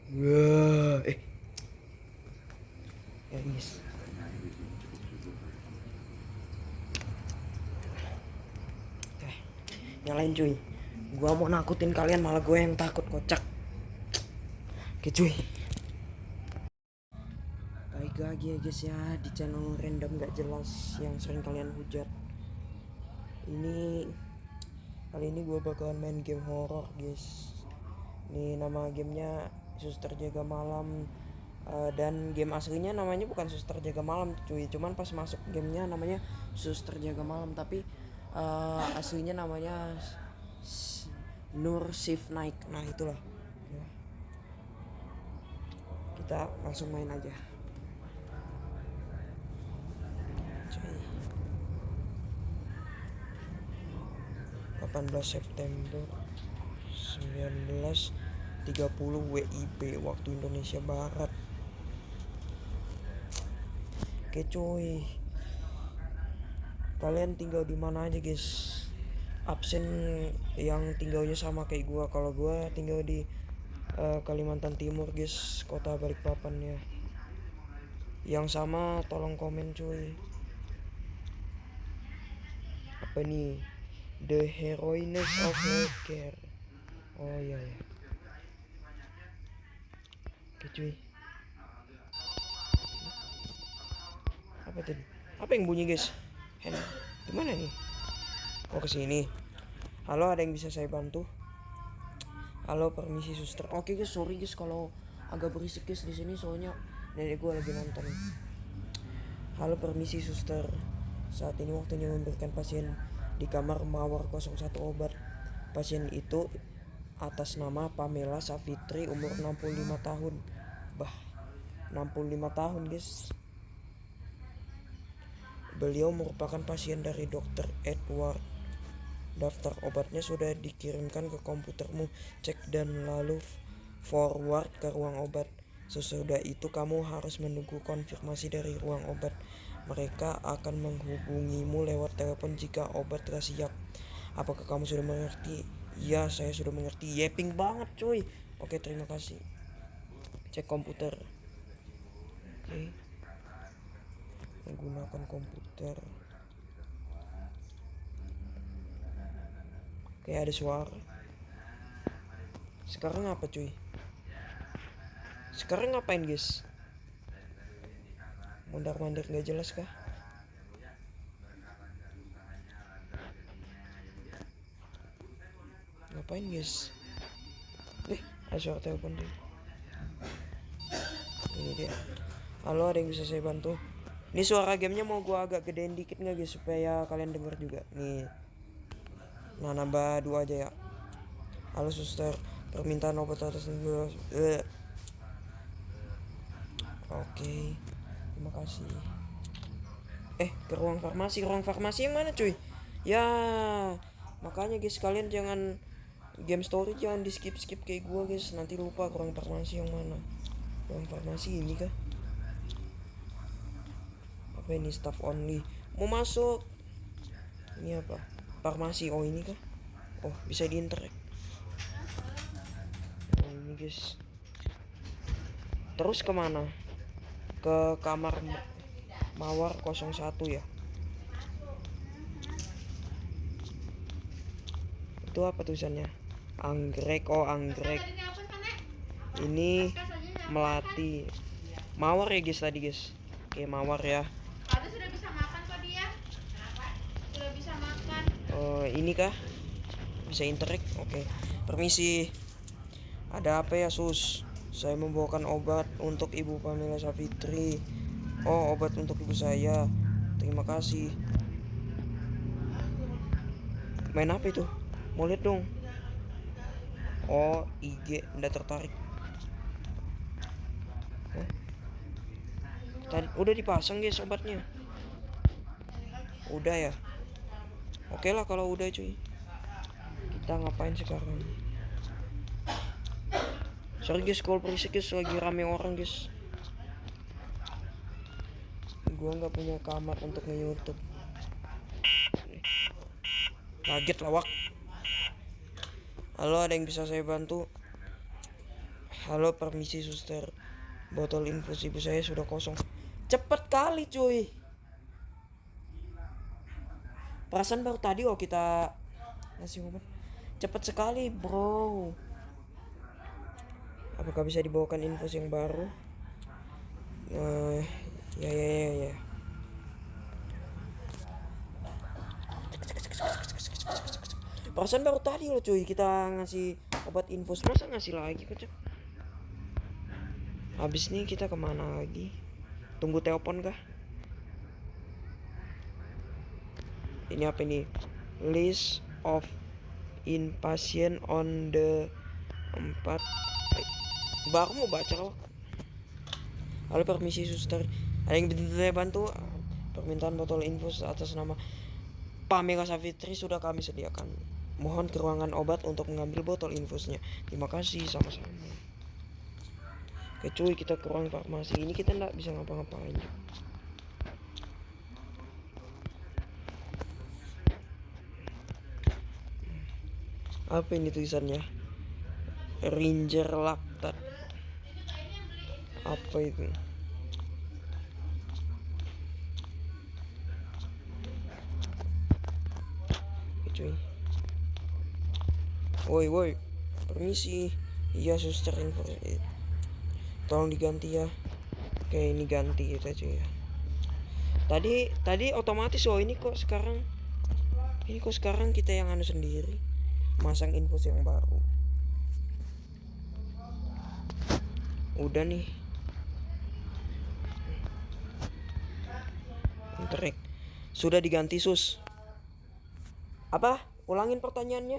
Wah, ya guys. Oke, nyalain cuy. Gua mau nakutin kalian malah gue yang takut, kocak. Oke cuy. Baik lagi ya guys ya di channel random gak jelas yang sering kalian hujat. Ini kali ini gue bakalan main game horror guys. Ini nama gamenya Suster Jaga Malam. Dan game aslinya namanya bukan Suster Jaga Malam cuy, cuman pas masuk gamenya namanya Suster Jaga Malam, tapi aslinya namanya Nur Shift Night. Nah itulah ya. Kita langsung main aja cuy. 18 September 19.30 WIB waktu Indonesia Barat. Oke cuy, kalian tinggal di mana aja guys? Absen yang tinggalnya sama kayak gua. Kalau gua tinggal di Kalimantan Timur guys, kota Balikpapan ya. Yang sama tolong komen cuy. Apa nih? The Heroines of Healthcare. Oh iya ya. Oke cuy. Apa tadi? Apa yang bunyi guys? Gimana nih? Oh kesini. Halo, ada yang bisa saya bantu? Halo, permisi suster. Oke guys, sorry guys kalau agak berisik guys di sini, soalnya nenek gue lagi nonton. Halo, permisi suster. Saat ini waktunya memberikan pasien di kamar Mawar 01 obat. Pasien itu atas nama Pamela Savitri, umur 65 tahun. Bah, 65 tahun guys. Beliau merupakan pasien dari Dr. Edward. Daftar obatnya sudah dikirimkan ke komputermu. Cek dan lalu forward ke ruang obat. Sesudah itu kamu harus menunggu konfirmasi dari ruang obat. Mereka akan menghubungimu lewat telepon jika obat telah siap. Apakah kamu sudah mengerti? Ya, saya sudah mengerti. Yeping banget cuy. Oke, terima kasih. Cek komputer. Oke. Menggunakan komputer. Oke, ada suara. Sekarang apa cuy? Sekarang ngapain guys? Mondar-mandir gak jelas kah? Ngapain guys? Ada suara telepon deh. Ini dia. Halo, ada yang bisa saya bantu? Ini suara gamenya mau gua agak gedein dikit nggak guys, supaya kalian denger juga. Nih. Nah, nambah 2 aja ya. Halo suster, permintaan obat atas Oke, terima kasih. Ke ruang farmasi. Ruang farmasi yang mana cuy? Ya, makanya guys, kalian jangan game story jangan di skip kayak gua guys, nanti lupa ruang farmasi yang mana. Ruang farmasi ini kah? Apa ini? Staff only. Mau masuk. Ini apa? Farmasi. Oh ini kah? Oh bisa diinterek. Oh ini guys. Terus kemana? Ke kamar Mawar 01 ya. Itu apa tulisannya? Anggrek. Oh anggrek. Ini melati. Mawar ya guys tadi guys. Oke mawar ya. Sudah bisa makan kok dia. Sudah bisa makan. Oh ini kah? Bisa interek. Oke. Permisi. Ada apa ya sus? Saya membawakan obat untuk Ibu Pamela Savitri. Oh obat untuk ibu saya. Terima kasih. Main apa itu? Mau lihat dong. Oh IG. Nggak tertarik. Tadi udah dipasang guys obatnya. Udah ya. Oke lah kalau udah cuy. Kita ngapain sekarang? Sorry guys kalau berisik guys, lagi rame orang guys. Gua nggak punya kamar untuk nge-YouTube. Kaget lawak. Halo, ada yang bisa saya bantu? Halo, permisi suster. Botol infus ibu saya sudah kosong. Cepet kali cuy. Perasaan baru tadi kita ngasih obat. Cepet sekali bro. Apakah bisa dibawakan infus yang baru? Ya. Perasaan baru tadi loh cuy kita ngasih obat infus, masa ngasih lagi kocak. Habis nih kita kemana lagi? Tunggu telepon kah? Ini apa nih? List of inpatient on the 4. Baru mau baca loh. Halo, permisi suster. Ada yang bisa saya bantu? Permintaan botol infus atas nama Pamela Savitri sudah kami sediakan. Mohon ke ruangan obat untuk mengambil botol infusnya. Terima kasih, sama-sama. Oke cuy, kita ke ruang farmasi. Ini kita nggak bisa ngapa-ngapain. Apa ini tulisannya? Ranger Lactat. Apa itu? Oke cuy. Woi, permisi. Iya suster, info. Tolong diganti ya. Oke, ini ganti kita cuy ya. Tadi otomatis. Ini kok sekarang kita yang anu sendiri. Masang infus yang baru. Udah nih. Interek. Sudah diganti sus. Apa? Ulangin pertanyaannya.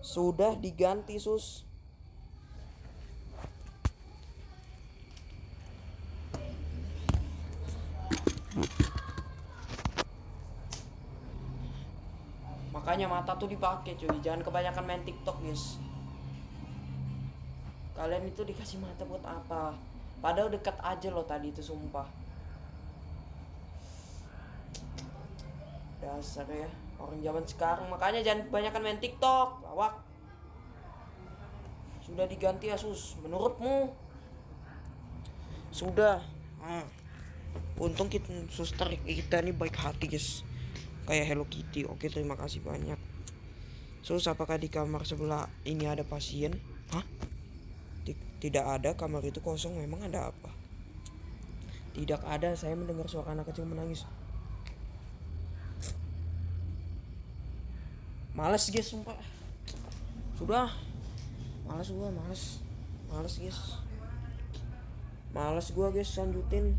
Sudah diganti sus. Makanya mata tuh dipakai cuy, jangan kebanyakan main TikTok guys. Kalian itu dikasih mata buat apa? Padahal dekat aja loh tadi itu, sumpah. Dasar ya orang zaman sekarang, makanya jangan kebanyakan main TikTok, lawak. Sudah diganti ya sus, menurutmu? Sudah. Untung suster kita nih baik hati guys, kayak Hello Kitty. Oke, terima kasih banyak. Sus, apakah di kamar sebelah ini ada pasien? Hah? Tidak ada, kamar itu kosong. Memang ada apa? Tidak ada, saya mendengar suara anak kecil menangis. Males guys, sumpah. Sudah. Males guys. Males gua guys, lanjutin.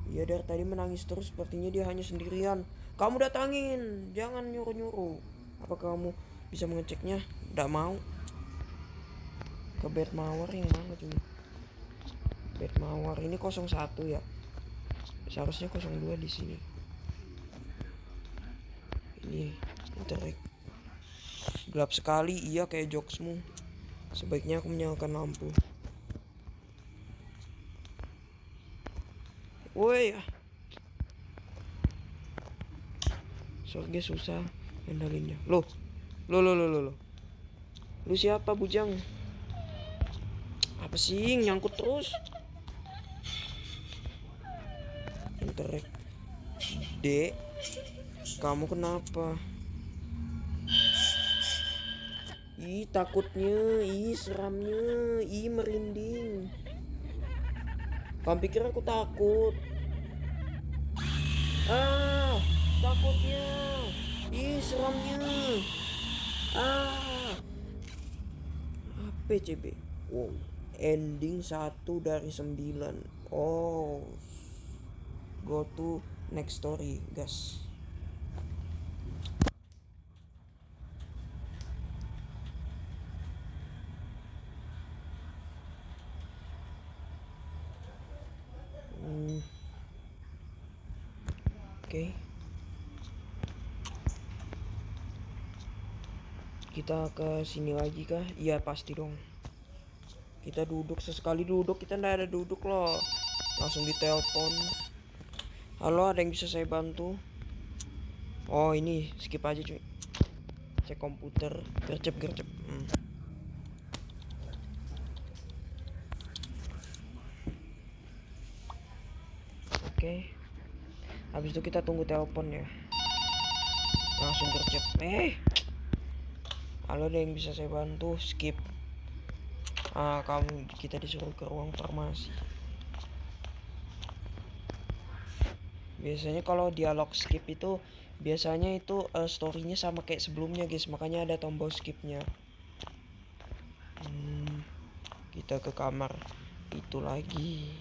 Iya, dari tadi menangis terus, sepertinya dia hanya sendirian. Kamu datangin, jangan nyuruh-nyuruh. Apa kamu bisa mengeceknya? Nggak mau. Ke bed mawar yang mana cuy? Bed mawar ini 01 ya. Seharusnya 02 di sini. Ini interek. Gelap sekali, iya kayak jokesmu. Sebaiknya aku menyalakan lampu. Woi. Soalnya susah ngendalinnya. Loh. Lu siapa bujang? Apa sih nyangkut terus? Interek. Dek, kamu kenapa? Ih, takutnya, ih seramnya, ih merinding. Kamu pikir aku takut? Takutnya. Ih, seramnya. PCB. Wow, ending 1 dari 9. Oh, go to next story guys. Oke. Kita ke sini lagi kah? Iya pasti dong. Kita duduk, sesekali duduk, kita ndak ada duduk loh. Langsung ditelepon. Halo, ada yang bisa saya bantu? Oh ini skip aja cuy. cek komputer, gercep. Oke. Habis itu kita tunggu telepon ya. Langsung gercep. Halo, ada yang bisa saya bantu? Skip. Kita disuruh ke ruang farmasi. Biasanya kalau dialog skip itu biasanya itu storynya sama kayak sebelumnya guys, makanya ada tombol skipnya. Kita ke kamar itu lagi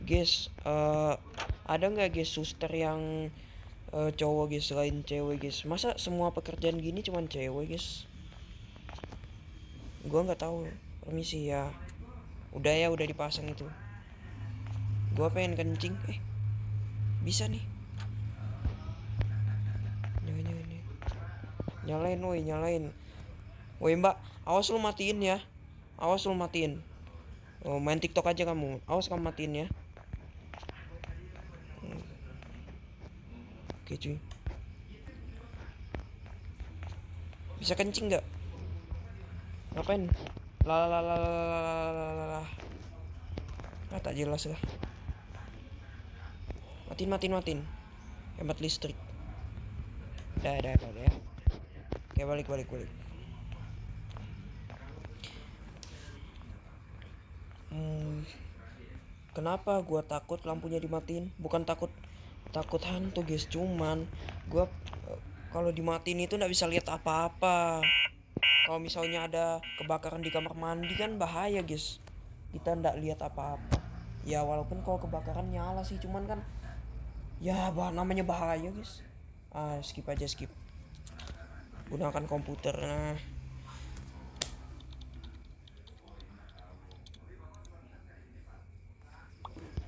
guys. Ada nggak guys suster yang cowok guys selain cewek guys? Masa semua pekerjaan gini cuman cewek guys? Gua nggak tahu. Permisi ya. Udah dipasang itu. Gua pengen kencing. Bisa nih. Nyalain, nyalain. Woi mbak, awas lu matiin ya. Awas lu matiin. Oh, main TikTok aja kamu. Awas kamu matiin ya. Oke cuy. Bisa kencing nggak? Ngapain? Lah. Tak jelas lah. Matiin. Hemat listrik. Dah ya. Oke, balik. Kenapa gua takut lampunya dimatiin? Bukan takut hantu guys, cuman gua kalau dimatiin itu nggak bisa lihat apa-apa. Kalau misalnya ada kebakaran di kamar mandi kan bahaya guys. Kita nggak lihat apa-apa. Ya walaupun kalau kebakaran nyala sih, cuman kan ya namanya bahaya guys. Skip. Gunakan komputer.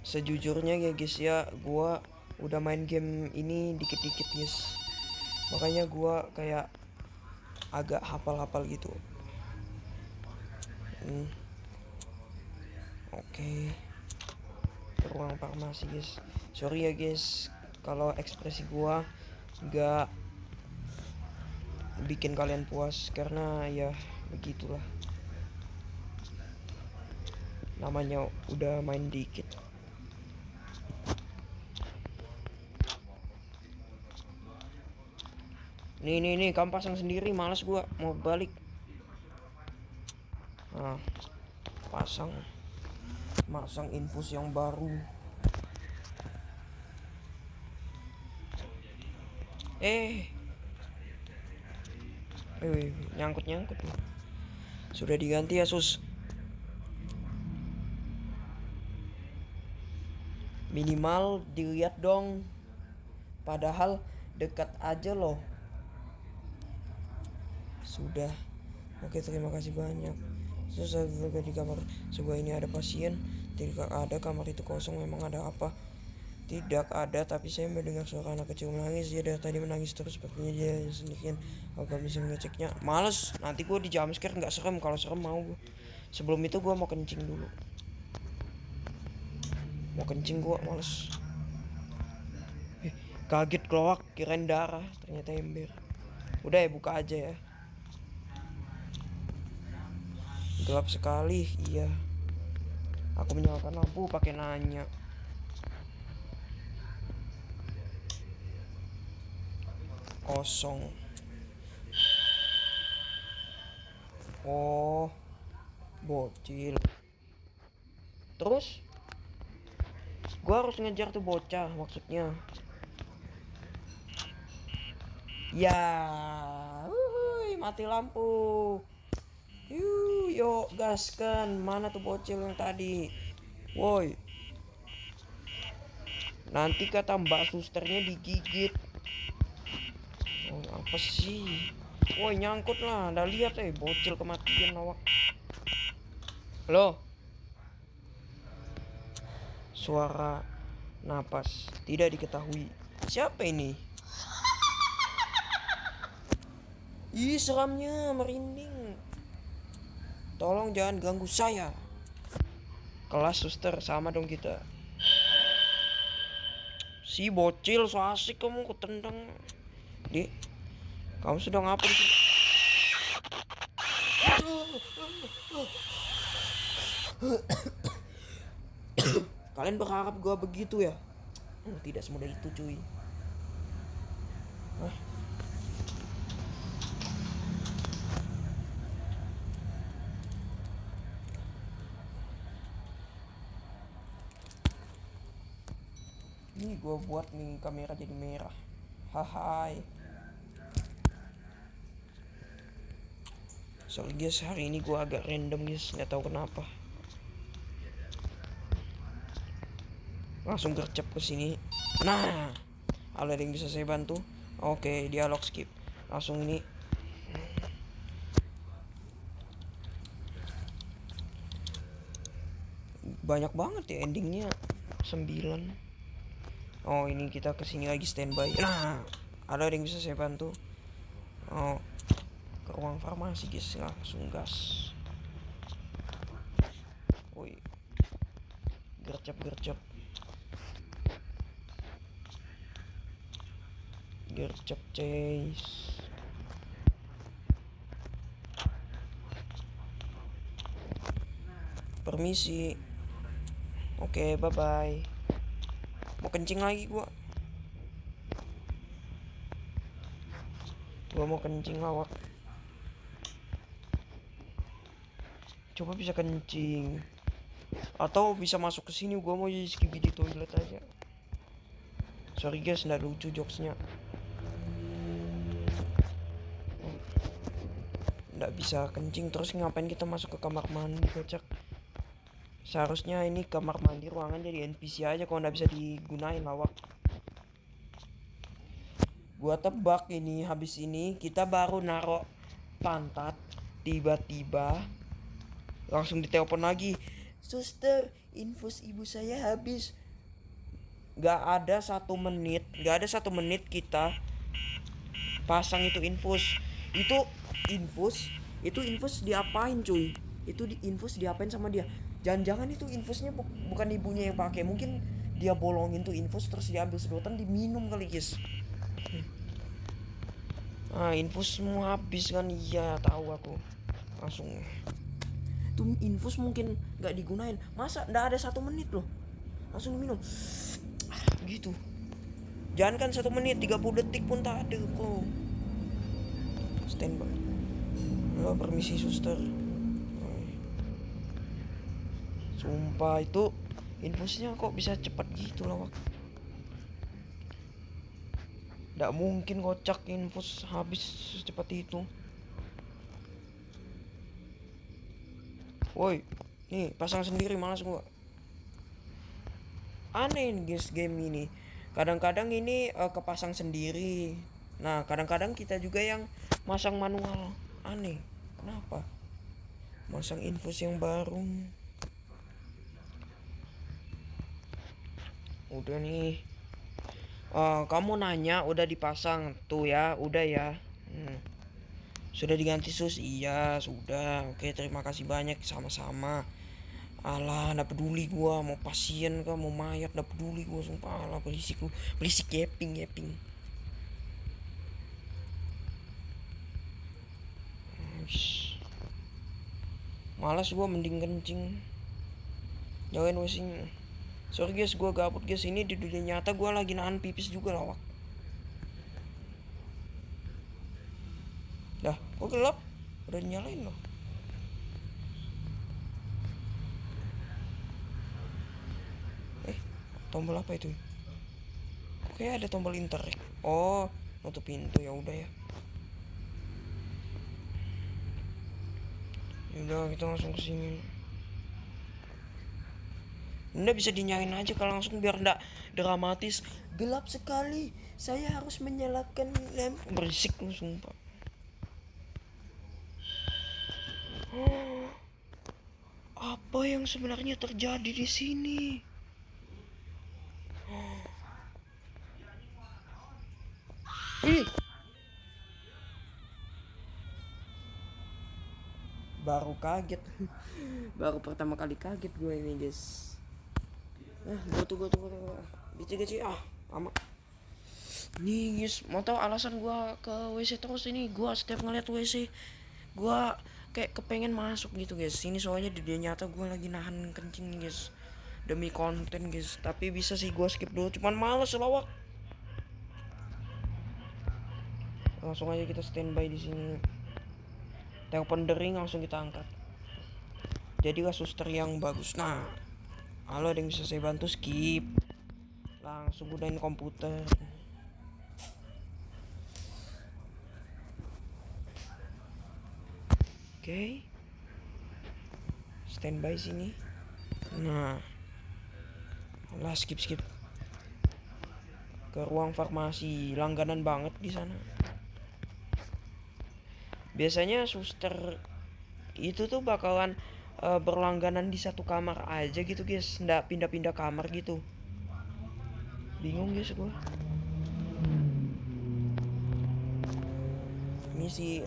Sejujurnya ya guys ya, gua udah main game ini dikit-dikit guys. Makanya gua kayak agak hafal gitu. Oke. Ruang farmasi guys. Sorry ya guys kalau ekspresi gua nggak bikin kalian puas, karena ya begitulah. Namanya udah main dikit. Nih, kamu pasang sendiri, malas gua mau balik. Pasang infus yang baru. Nyangkut. Sudah diganti ya sus. Minimal dilihat dong. Padahal dekat aja loh. Sudah. Oke, terima kasih banyak. Saya juga di kamar sebuah ini ada pasien. Tidak ada, kamar itu kosong. Memang ada apa? Tidak ada, tapi saya mendengar suara anak kecil menangis. Dia dari tadi menangis terus, sepertinya dia sendirian. Aku bisa mengeceknya. Males, nanti gue di jumpscare nggak serem. Kalau serem mau gue. Sebelum itu gue mau kencing dulu. Gue males. Kaget keluar, kirain darah, ternyata ember. Udah ya, buka aja ya. Gelap sekali, iya. Aku menyalakan lampu pakai nanya. Kosong. Oh, bocil. Terus gua harus ngejar tuh bocah maksudnya. Ya, mati lampu. Yuk gaskan. Mana tuh bocil yang tadi? Woi. Nanti kata mbak susternya digigit. Oh, apa sih? Woi, nyangkut lah. Udah lihat bocil kematian awak. Halo. Suara napas tidak diketahui. Siapa ini? Ih, seramnya, merinding. Tolong jangan ganggu saya. Kelas suster sama dong kita. Si bocil so asik kamu ketendang. Di, kamu sudah ngapa di sini? Kalian berharap gua begitu ya? Tidak semudah itu cuy. Hah? Ini gua buat nih kamera jadi merah. Hai. Sorry guys, hari ini gua agak random guys, nggak tahu kenapa. Langsung gercep ke sini. Nah, ada yang bisa saya bantu? Oke, dialog skip. Langsung ini. Banyak banget ya endingnya. 9. Oh, ini kita kesini lagi standby. Nah, ada yang bisa saya bantu? Oh, ke ruang farmasi guys, langsung gas. Woi, gercep. Gercep chase. Permisi. Oke, bye bye. Mau kencing lagi gua mau kencing lawak. Coba bisa kencing atau bisa masuk ke sini. Gua mau jadi skip di toilet aja. Sorry guys, nggak lucu jokesnya. Nggak bisa kencing, terus ngapain kita masuk ke kamar mandi, kocak. Seharusnya ini kamar mandi ruangan jadi NPC aja kalau nggak bisa digunain lawak. Gua tebak ini habis ini kita baru naro pantat, tiba-tiba langsung ditelepon lagi, suster, infus ibu saya habis. Gak ada 1 menit kita pasang itu infus. Itu infus diapain cuy? Itu infus diapain sama dia? Jangan-jangan itu infusnya bukan ibunya yang pakai, mungkin dia bolongin tuh infus terus diambil sedotan diminum kali guys. Infus semua habis kan? Iya tahu aku. Langsung tuh infus mungkin nggak digunain. Masa nggak ada 1 menit loh, langsung diminum gitu. Jangan kan 1 menit, 30 detik pun tak ada kok. Standby. Halo, permisi suster. Sumpah itu infusnya kok bisa cepat gitu loh. Nggak mungkin kocak infus habis secepat itu. Woi, nih pasang sendiri, malas gua. Aneh nih guys game ini. Kadang-kadang ini kepasang sendiri. Nah, kadang-kadang kita juga yang masang manual. Aneh, kenapa? Masang infus yang baru. Udah nih. Kamu nanya udah dipasang tuh ya, udah ya. Sudah diganti sus? Iya sudah. Oke, terima kasih banyak, sama-sama. Alah, nggak peduli gua mau pasien kah mau mayat, nggak peduli gua sumpah. Alah, berisik lu, berisik yaping. Malas gua, mending kencing. Jangan wasing. Sorry guys, gua gabut guys. Ini di dunia nyata gua lagi nahan pipis juga lawak. Dah, kok gelap? Udah nyalain loh. Tombol apa itu? Oke, ada tombol interrek. Oh, nutup pintu, ya udah ya. Yaudah, kita langsung ke sini. Anda bisa dinyalain aja kalau langsung biar ndak dramatis. Gelap sekali, saya harus menyalakan lampu. Berisik lu sumpah. Apa yang sebenarnya terjadi di sini? Baru kaget. Baru pertama kali kaget gue ini guys. Gue tuh. Gici lama. Nih guys, mau tau alasan gua ke WC terus ini? Gua setiap ngeliat WC, gua kayak kepengen masuk gitu guys. Ini soalnya di dunia nyata gua lagi nahan kencing nih guys. Demi konten guys. Tapi bisa sih gua skip dulu, cuman males lawak. Langsung aja kita standby di sini. Telepon dering langsung kita angkat. Jadilah suster yang bagus. Nah, halo, ada yang bisa saya bantu? Skip. Langsung gunain komputer. Oke. Standby sini. Nah. Lah, skip. Ke ruang farmasi, langganan banget di sana. Biasanya suster itu tuh bakalan berlangganan di satu kamar aja gitu guys, nggak pindah-pindah kamar gitu. Bingung guys gua. Ini sih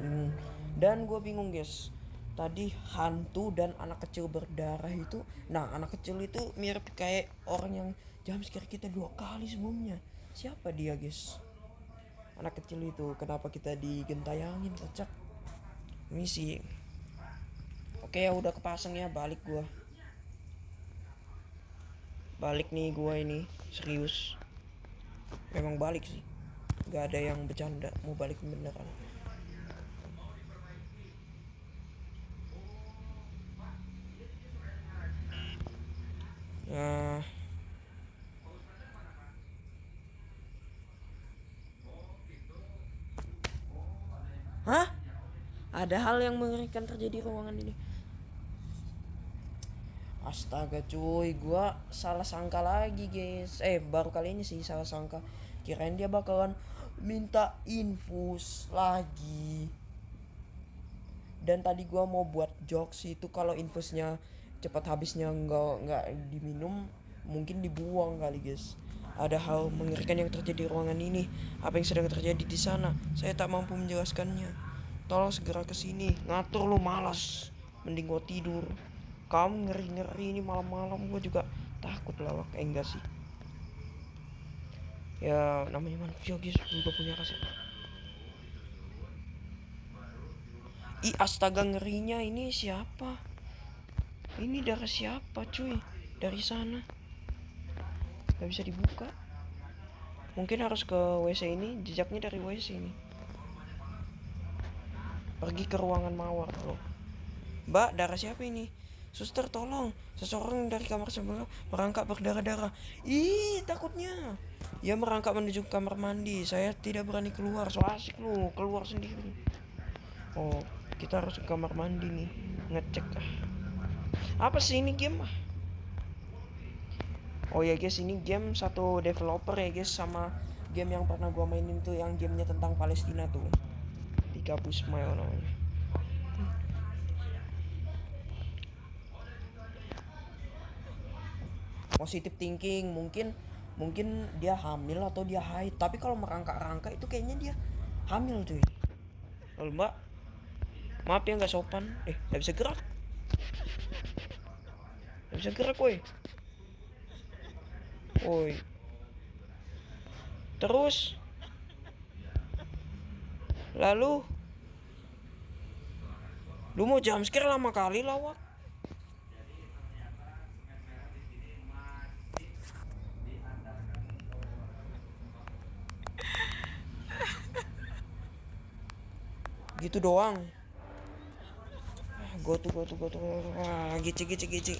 dan gue bingung guys. Tadi hantu dan anak kecil berdarah itu. Nah, anak kecil itu mirip kayak orang yang jumpscare kita 2 kali sebelumnya. Siapa dia guys? Anak kecil itu, kenapa kita digentayangin, kocak. Ini sih. Oke, ya udah kepasang ya, balik gua. Balik nih gua ini, serius. Memang balik sih. Gak ada yang bercanda, mau balik beneran. Nah, hah? Ada hal yang mengerikan terjadi di ruangan ini. Astaga cuy, gua salah sangka lagi guys. Baru kali ini sih salah sangka. Kirain dia bakalan minta infus lagi. Dan tadi gua mau buat jokes itu kalau infusnya cepat habisnya nggak diminum, mungkin dibuang kali guys. Ada hal mengerikan yang terjadi di ruangan ini. Apa yang sedang terjadi di sana? Saya tak mampu menjelaskannya. Tolong segera ke sini. Ngatur lu, malas. Mending gua tidur. Kamu ngeri-ngeri ini malam-malam, gua juga takut lawak. Enggak sih. Ya namanya manusia guys, juga punya rasa. Astaga, ngerinya ini siapa? Ini darah siapa cuy? Dari sana gak bisa dibuka. Mungkin harus ke WC ini. Jejaknya dari WC ini. Pergi ke ruangan mawar loh. Mbak, darah siapa ini? Suster tolong, seseorang dari kamar sebelah merangkak berdarah-darah. Takutnya. Ya merangkak menuju kamar mandi. Saya tidak berani keluar. So asik lu, keluar sendiri. Oh, kita harus ke kamar mandi nih. Ngecek. Apa sih ini game? Oh ya guys, ini game satu developer ya guys, sama game yang pernah gua mainin tuh, yang gamenya tentang Palestina tuh. 30 Smile namanya. Positive thinking, mungkin dia hamil atau dia haid. Tapi kalau merangkak-rangkak itu kayaknya dia hamil cuy. Lalu mbak, maaf ya nggak sopan. Nggak bisa gerak. Nggak bisa gerak woi. Woi. Terus lalu lu mau jumpscare lama kali lawak. Gitu doang. Go tuh. Gici.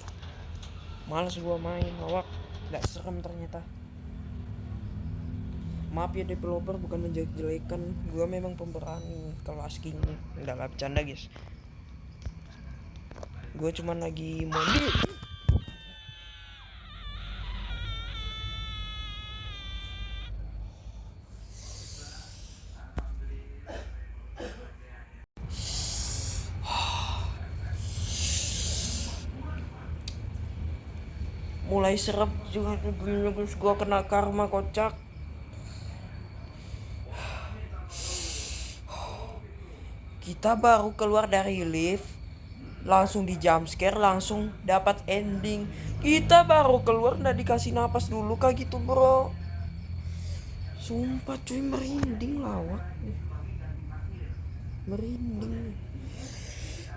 Males gua main lawak. Gak serem ternyata. Maaf ya developer, bukan menjelek-jelekan. Gua memang pemberani kalau asking. Enggak bercanda guys. Gue cuman lagi mandi. Mulai serap juga gua kena karma kocak. Kita baru keluar dari lift, langsung di jumpscare, langsung dapat ending. Kita baru keluar nggak dikasih napas dulu kayak gitu bro. Sumpah cuy, merinding lawak. Merinding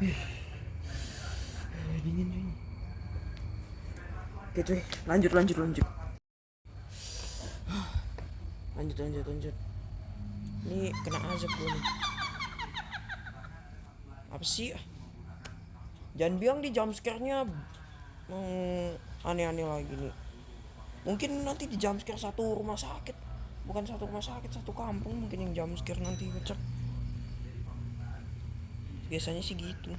nih. Dingin cuy. Oke cuy, lanjut. Lanjut. Ini kena azab gue nih. Apa sih? Jangan bilang di jumpscare-nya aneh-aneh lagi nih. Mungkin nanti di jumpscare satu rumah sakit. Bukan satu rumah sakit, satu kampung mungkin yang jumpscare nanti kocak. Biasanya sih gitu.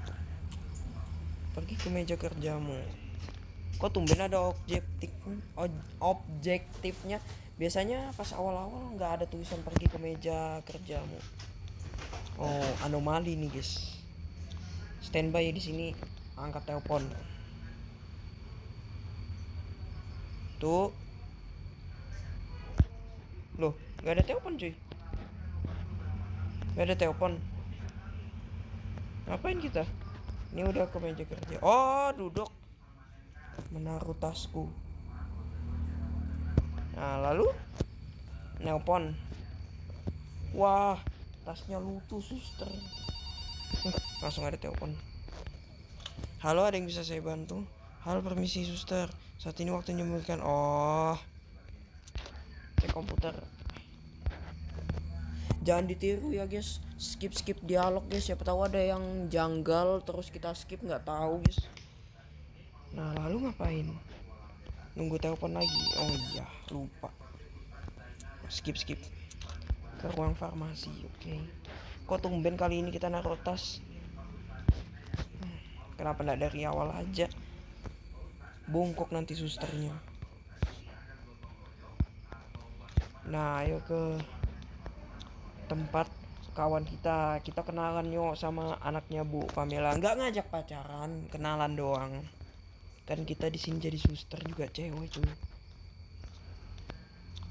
Pergi ke meja kerjamu. Kok tumben ada objektifnya? Biasanya pas awal-awal nggak ada tulisan pergi ke meja kerjamu. Oh, anomali nih guys. Standby di sini, angkat telepon. Tuh. Loh, nggak ada telepon cuy. Nggak ada telepon. Ngapain kita? Ini udah ke meja kerja. Oh, duduk. Menaruh tasku. Nah, lalu nelpon. Wah, tasnya lutuh suster. Langsung ada telepon. Halo, ada yang bisa saya bantu? Halo, permisi suster. Saat ini waktunya memberikan. Oh, cek komputer. Jangan ditiru ya guys. Skip dialog guys. Siapa tahu ada yang janggal terus kita skip nggak tahu guys. Nah, lalu ngapain? Nunggu telepon lagi. Oh iya, lupa. Skip. Ke ruang farmasi, oke. Kok tumben kali ini kita naruh tas? Kenapa nggak dari awal aja? Bungkuk nanti susternya. Nah, ayo ke tempat kawan kita. Kita kenalan yuk sama anaknya Bu Pamela. Nggak ngajak pacaran, kenalan doang. Kan kita di sini jadi suster juga cewek cuy.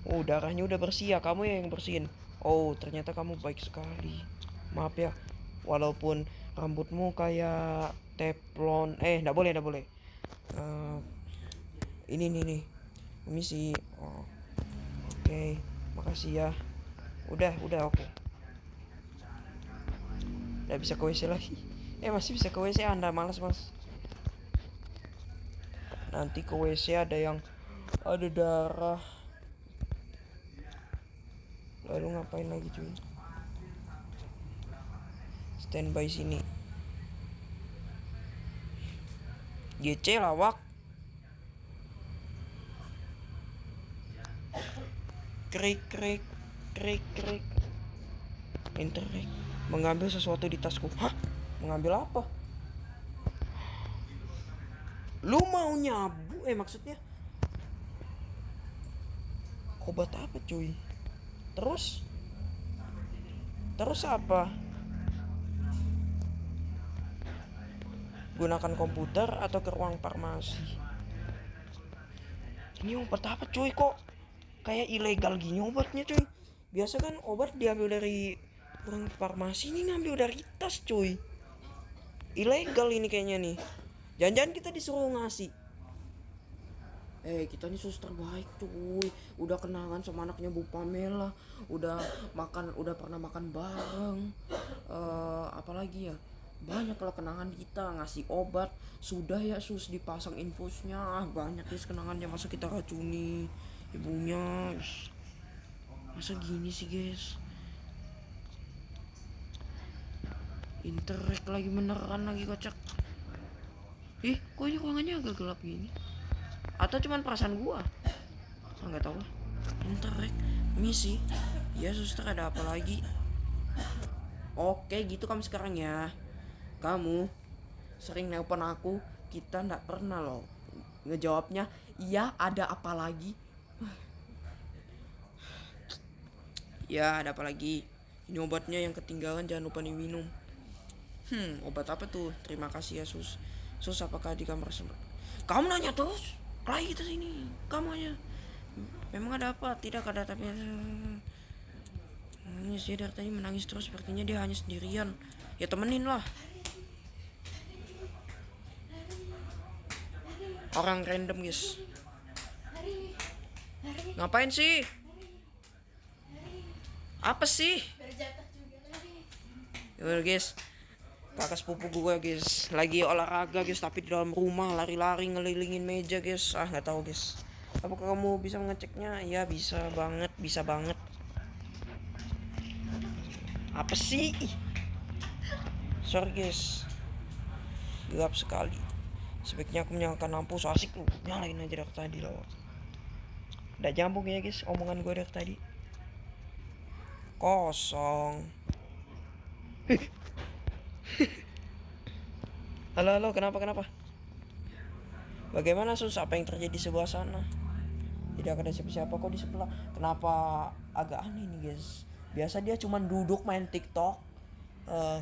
Oh, darahnya udah bersih ya, kamu yang bersihin. Oh, ternyata kamu baik sekali. Maaf ya, walaupun rambutmu kayak teflon. Nggak boleh. Ini nih, permisi. Oh, oke, makasih ya. Udah, oke. Nggak bisa ke WC lagi. Masih bisa ke WC, Anda malas mas. Nanti ke WC ada yang ada darah. Lalu ngapain lagi cuy? Standby sini. GC lawak. Krik. Interrek. Mengambil sesuatu di tasku. Hah? Mengambil apa? Lu mau nyabu? Maksudnya obat apa cuy? Terus apa? Gunakan komputer atau ke ruang farmasi? Ini obat apa cuy, kok kayak ilegal gini obatnya cuy? Biasa kan obat diambil dari ruang farmasi, ini ngambil dari tas cuy. Ilegal ini kayaknya nih. Jangan-jangan kita disuruh ngasih. Kita nih suster baik cuy. Udah kenalan sama anaknya Bu Pamela. Udah pernah makan bareng. Apalagi ya, banyak lah kenangan kita. Ngasih obat. Sudah ya sus, dipasang infusnya. Banyak guys kenangannya. Masa kita racuni ibunya? Masa gini sih guys? Interrek lagi, beneran lagi kocak. Kok ini ruangannya agak gelap gini? Atau cuman perasaan gua? Nggak tahu lah. Interrek misi. Ya suster, ada apa lagi? Oke gitu kamu sekarang ya. Kamu sering nelpon aku, kita nggak pernah loh ngejawabnya. Iya, ada apa lagi? Ya, ada apa lagi? Ini obatnya yang ketinggalan, jangan lupa diminum. Obat apa tuh? Terima kasih ya sus. Sus, apakah di kamar kamu nanya terus? Lagi kita sini, kamu aja. Memang ada apa? Tidak ada, tapi nangis ya dari tadi, menangis terus. Sepertinya dia hanya sendirian. Ya temenin lah. Orang random guys. Ngapain sih? Apa sih? Berjatah juga lagi. Yaudah guys, kakak sepupu gue guys lagi olahraga guys, tapi di dalam rumah lari-lari ngelilingin meja guys. Nggak tahu guys, apakah kamu bisa mengeceknya? Ya bisa banget, bisa banget. Apa sih? Sorry guys, gelap sekali. Sebaiknya aku menyalakan lampu, so asik lu. Nyalain aja dari tadi loh. Udah nyambung ya guys omongan gue dari tadi. Kosong. Halo, kenapa? Bagaimana sus? Apa yang terjadi di sebelah sana? Tidak ada siapa-siapa kok di sebelah. Kenapa agak aneh nih guys? Biasa dia cuman duduk main TikTok.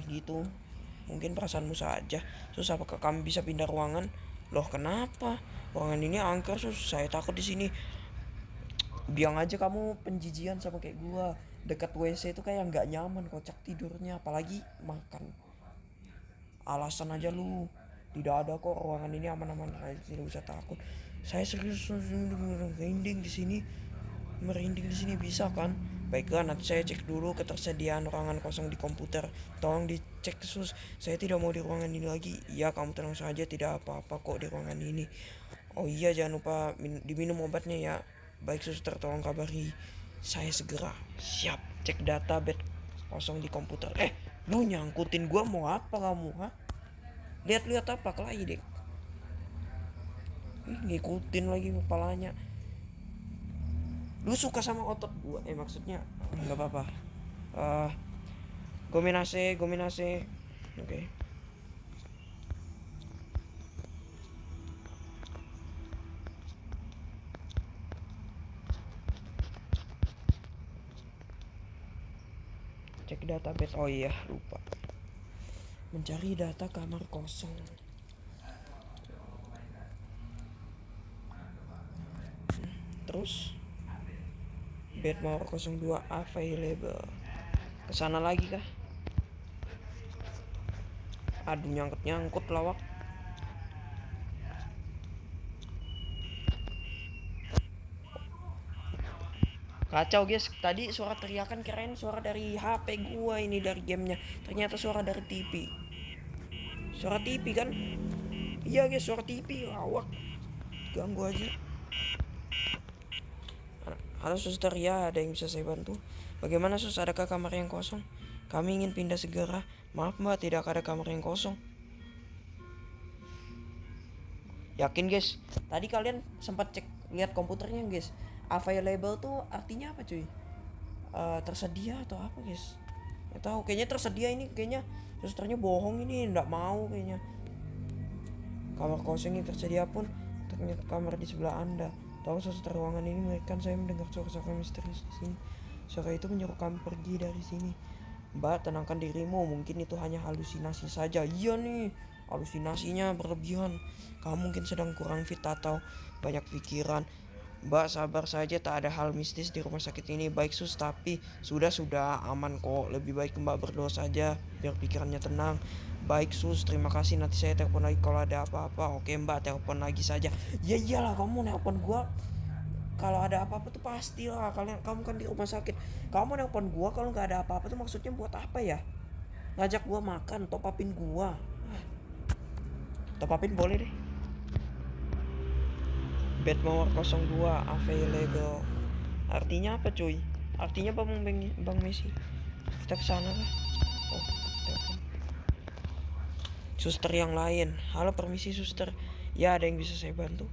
Gitu. Mungkin perasaanmu saja. Sus, apakah kami bisa pindah ruangan? Loh kenapa? Ruangan ini angker sus. Saya takut di sini. Bilang aja kamu penjijian sama kayak gua. Dekat WC itu kayak nggak nyaman, kocak tidurnya, apalagi makan. Alasan aja lu. Tidak ada kok, ruangan ini aman-aman aja, tidak usah takut. Saya serius merinding di sini. Merinding di sini bisa kan? Baiklah, nanti saya cek dulu ketersediaan ruangan kosong di komputer. Tolong dicek sus. Saya tidak mau di ruangan ini lagi. Iya, kamu tenang saja, tidak apa-apa kok di ruangan ini. Oh iya, jangan lupa diminum obatnya ya. Baik suster, tolong kabari saya segera. Siap. Cek data bed kosong di komputer. Lu nyangkutin gua mau apa kamu, ha? Lihat-lihat apa kelahi dek. Ngikutin lagi kepalanya. Lu suka sama otot gua? Maksudnya nggak apa-apa. Gominase. Oke. Cek database. Oh iya, lupa. Mencari data kamar kosong. Terus bed nomor 02 available. Kesana lagi kah? Aduh, nyangkut lawak. Kacau guys, tadi suara teriakan kirain suara dari HP gua, ini dari gamenya. Ternyata suara dari TV. Suara TV kan? Iya guys, suara TV, lawak. Ganggu aja. Halo suster, ya ada yang bisa saya bantu? Bagaimana sus, adakah kamar yang kosong? Kami ingin pindah segera. Maaf mbak, tidak ada kamar yang kosong. Yakin guys? Tadi kalian sempat cek lihat komputernya guys. Available tuh artinya apa cuy? Tersedia atau apa guys? Nggak tahu. Kayaknya tersedia ini, kayaknya susternya bohong ini, nggak mau kayaknya. Kamar kosong yang tersedia pun ternyata kamar di sebelah Anda. Tolong suster, ruangan ini mengingatkan saya mendengar suara-suara misterius di sini. Suara itu menyuruh kami pergi dari sini. Mbak, tenangkan dirimu, mungkin itu hanya halusinasi saja. Iya nih, halusinasinya berlebihan. Kamu mungkin sedang kurang fit atau banyak pikiran. Mbak, sabar saja, tak ada hal mistis di rumah sakit ini. Baik sus, tapi sudah aman kok. Lebih baik mbak berdoa saja biar pikirannya tenang. Baik sus, terima kasih, nanti saya telepon lagi kalau ada apa-apa. Oke mbak, telepon lagi saja. Ya iyalah, kamu nelpon gua kalau ada apa-apa tuh pastilah. Kamu kan di rumah sakit. Kamu nelpon gua kalau nggak ada apa-apa tuh maksudnya buat apa ya? Ngajak gua makan, top upin gua. Top upin boleh deh. Bed nomor 02 available. Artinya apa cuy? Artinya Bang Messi. Kita kesana kah? Oh, telepon. Suster yang lain. Halo, permisi suster. Ya, ada yang bisa saya bantu?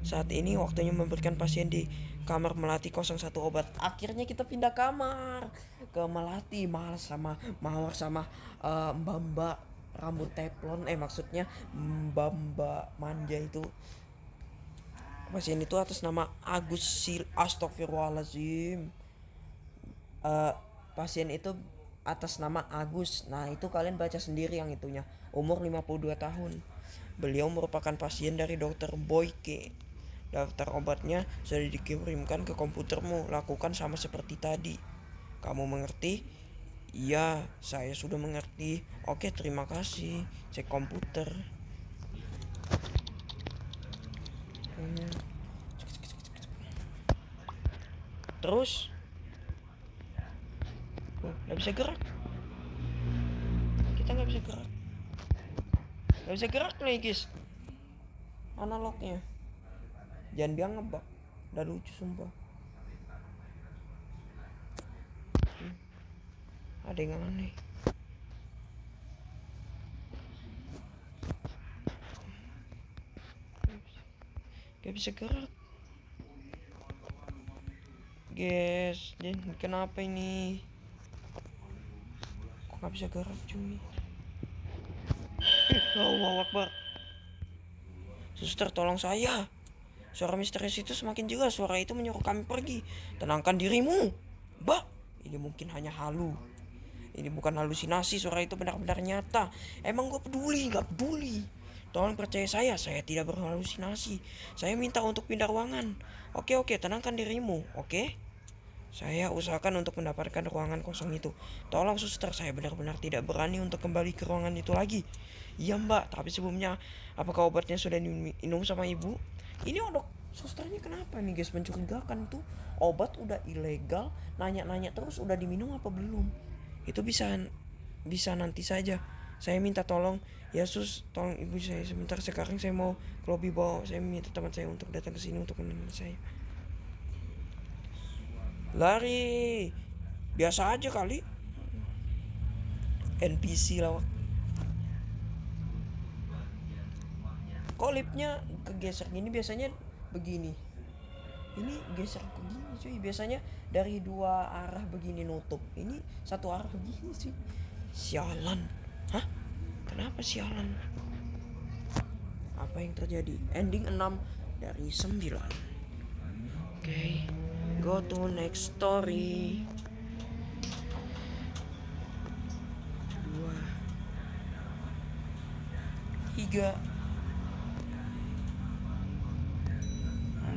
Saat ini waktunya memberikan pasien di kamar Melati 01 obat. Akhirnya kita pindah kamar ke Melati. Mawar sama Mbak rambut teflon. Maksudnya Mbak manja itu. Pasien itu atas nama Agus Astagfirullahaladzim. Pasien itu atas nama Agus. Nah itu kalian baca sendiri yang itunya. Umur 52 tahun. Beliau merupakan pasien dari Dr. Boyke. Daftar obatnya sudah dikirimkan ke komputermu. Lakukan sama seperti tadi. Kamu mengerti? Iya, saya sudah mengerti. Oke, terima kasih. Cek komputer. Terus Oh, nggak bisa gerak. Kita nggak bisa gerak. Nggak bisa gerak nih guys. Analognya. Jangan bilang ngebug. Udah lucu sumpah. Ada yang aneh. Gak bisa gerak. Guys, kenapa ini? Kok gak bisa gerak cuy? Allahu Akbar. Suster, tolong saya. Suara misterius itu semakin jelas. Suara itu menyuruh kami pergi. Tenangkan dirimu. Mbak, ini mungkin hanya halu. Ini bukan halusinasi. Suara itu benar-benar nyata. Emang gue peduli? Gak peduli. Tolong percaya saya tidak berhalusinasi. Saya minta untuk pindah ruangan. Oke, tenangkan dirimu. Oke? Saya usahakan untuk mendapatkan ruangan kosong itu. Tolong suster, saya benar-benar tidak berani untuk kembali ke ruangan itu lagi. Iya mbak, tapi sebelumnya apakah obatnya sudah diminum sama ibu? Ini odok susternya kenapa nih guys, mencurigakan tuh. Obat udah ilegal, nanya-nanya terus udah diminum apa belum. Itu bisa nanti saja. Saya minta tolong, ya sus, tolong ibu saya sebentar. Sekarang saya mau ke lobby bawah. Saya minta teman saya untuk datang ke sini untuk menemani saya. Lari. Biasa aja kali. NPC lawak. Kok lipnya kegeser gini? Biasanya begini. Ini geser begini cuy. Biasanya dari dua arah begini nutup. Ini satu arah begini cuy. Sialan. Hah? Kenapa sialan? Apa yang terjadi? Ending 6 dari 9. Oke. Go to next story. 2 3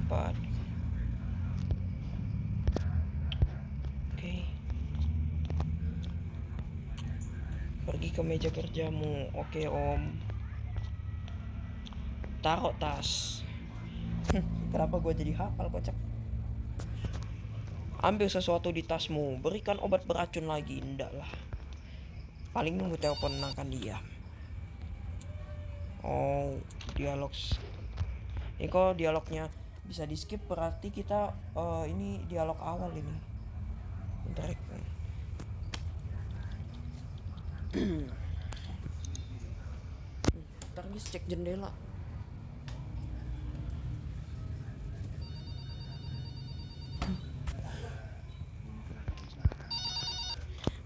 4. Oke. Pergi ke meja kerjamu. Oke om. Taruh tas. Kenapa gue jadi hafal kocak? Ambil sesuatu di tasmu. Berikan obat beracun lagi. Ndak lah. Paling nunggu telepon akan dia. Oh, dialog. Ini kok dialognya bisa di skip, berarti kita ini dialog awal ini. Bentar. Ntar guys, cek jendela.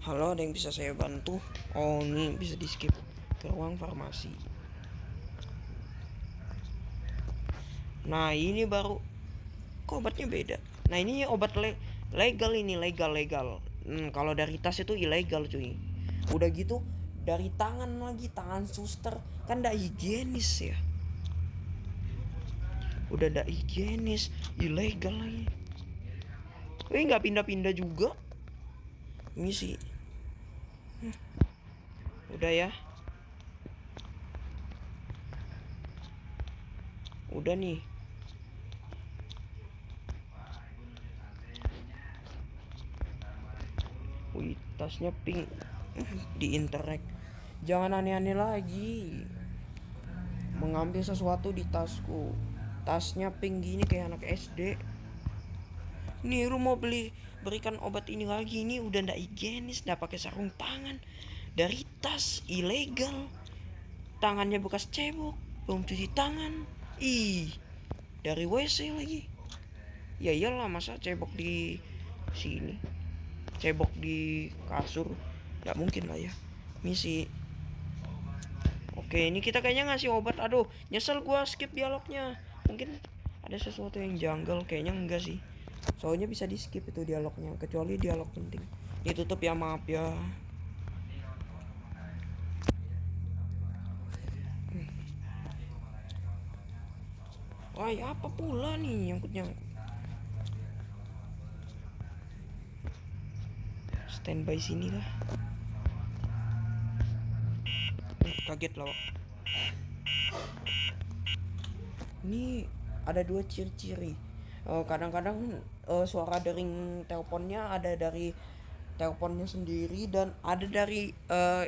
Halo, ada yang bisa saya bantu? Oh, ini bisa di skip. Ke ruang farmasi. Nah, ini baru. Kok obatnya beda? Nah, ini obat legal ini, legal. Kalau dari tas itu ilegal cuy. Udah gitu dari tangan lagi, tangan suster kan ndak higienis ya. Udah ndak higienis, ilegal lagi. Nggak pindah-pindah juga. Ini sih. Udah ya. Udah nih. Wih, tasnya pink. Di interact. Jangan aneh-aneh lagi. Mengambil sesuatu di tasku. Tasnya pink gini kayak anak SD. Nih lu mau berikan obat ini lagi, ini udah ndak higienis, ndak pakai sarung tangan. Dari tas ilegal. Tangannya bekas cebok, belum cuci tangan. Ih, dari WC lagi. Ya iyalah, masa cebok di sini, cebok di kasur, nggak mungkin lah ya. Misi. Oke, ini kita kayaknya ngasih obat. Aduh, nyesel gua skip dialognya. Mungkin ada sesuatu yang janggal, kayaknya enggak sih. Soalnya bisa di skip itu dialognya, kecuali dialog penting. Ditutup ya, maaf ya. Wah, apa pula nih nyangkut-nyangkut. Standby sini lah. Kaget loh. Ini ada 2 ciri-ciri. Kadang-kadang suara dering teleponnya ada dari teleponnya sendiri dan ada dari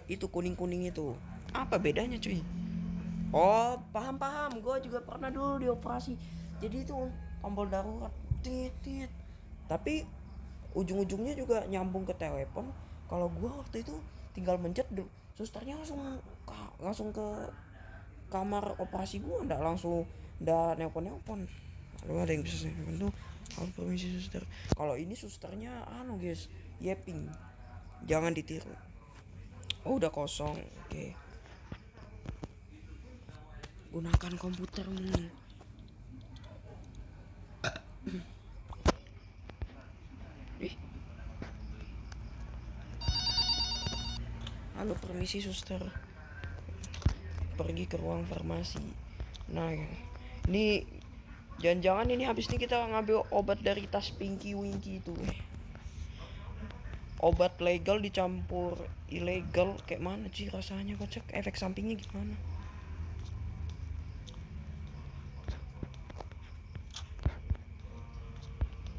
itu kuning-kuning itu. Apa bedanya cuy? Oh, paham. Gue juga pernah dulu dioperasi. Jadi itu tombol darurat. Tit, tit. Tapi ujung-ujungnya juga nyambung ke telepon. Kalau gue waktu itu tinggal mencet, susternya langsung ke kamar operasi gue, ndak nelpon. Lalu ada yang bisa saya bantu? Halo permisi suster. Kalau ini susternya guys, yeping. Jangan ditiru. Oh udah kosong. Oke. Gunakan komputermu. Halo permisi suster. Pergi ke ruang farmasi. Nah, ini jangan-jangan ini habis ini kita ngambil obat dari tas Pinky Winky itu. Obat legal dicampur ilegal, kayak mana sih rasanya, kocak. Efek sampingnya gimana?